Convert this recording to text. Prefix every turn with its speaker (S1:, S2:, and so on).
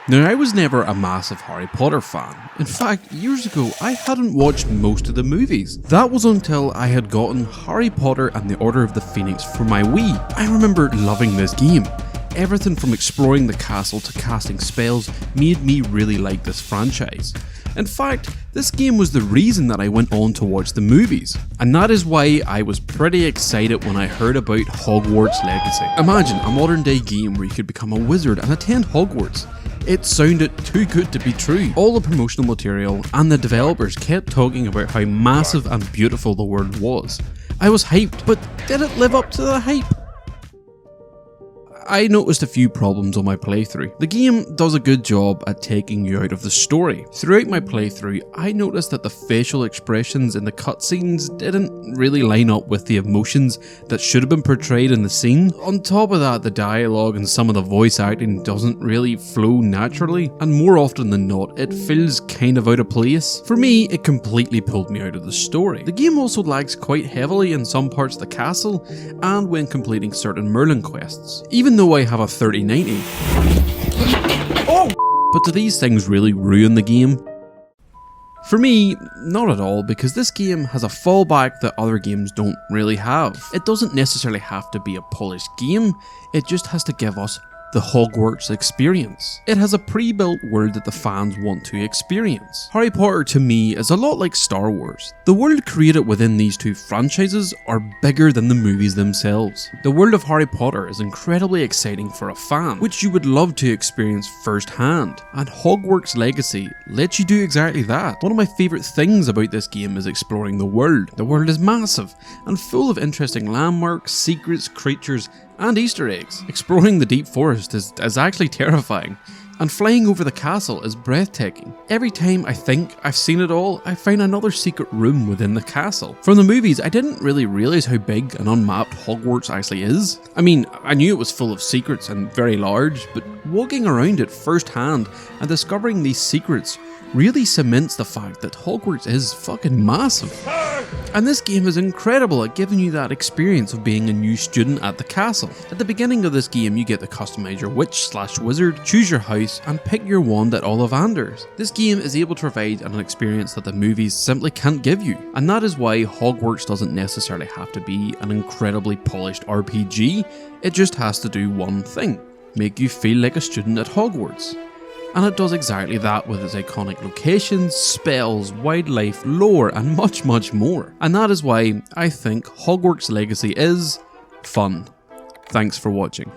S1: Now, I was never a massive Harry Potter fan. In fact, years ago, I hadn't watched most of the movies. That was until I had gotten Harry Potter and the Order of the Phoenix for my Wii. I remember loving this game. Everything from exploring the castle to casting spells made me really like this franchise. In fact, this game was the reason that I went on to watch the movies, and that is why I was pretty excited when I heard about Hogwarts Legacy. Imagine a modern day game where you could become a wizard and attend Hogwarts. It sounded too good to be true. All the promotional material and the developers kept talking about how massive and beautiful the world was. I was hyped, but did it live up to the hype? I noticed a few problems on my playthrough. The game does a good job at taking you out of the story. Throughout my playthrough, I noticed that the facial expressions in the cutscenes didn't really line up with the emotions that should have been portrayed in the scene. On top of that, the dialogue and some of the voice acting doesn't really flow naturally, and more often than not, it feels kind of out of place. For me, it completely pulled me out of the story. The game also lags quite heavily in some parts of the castle, and when completing certain Merlin quests. Even though I have a 3090. But do these things really ruin the game? For me, not at all, because this game has a fallback that other games don't really have. It doesn't necessarily have to be a polished game, it just has to give us the Hogwarts experience. It has a pre-built world that the fans want to experience. Harry Potter to me is a lot like Star Wars. The world created within these two franchises are bigger than the movies themselves. The world of Harry Potter is incredibly exciting for a fan, which you would love to experience firsthand, and Hogwarts Legacy lets you do exactly that. One of my favourite things about this game is exploring the world. The world is massive and full of interesting landmarks, secrets, creatures, and Easter eggs. Exploring the deep forest is actually terrifying, and flying over the castle is breathtaking. Every time I think I've seen it all, I find another secret room within the castle. From the movies, I didn't really realise how big and unmapped Hogwarts actually is. I mean, I knew it was full of secrets and very large, but walking around it firsthand and discovering these secrets really cements the fact that Hogwarts is fucking massive. And this game is incredible at giving you that experience of being a new student at the castle. At the beginning of this game, you get to customize your witch/wizard, choose your house, and pick your wand at Ollivanders. This game is able to provide an experience that the movies simply can't give you, and that is why Hogwarts doesn't necessarily have to be an incredibly polished RPG, it just has to do one thing: make you feel like a student at Hogwarts. And it does exactly that with its iconic locations, spells, wildlife, lore, and much, much more. And that is why I think Hogwarts Legacy is fun. Thanks for watching.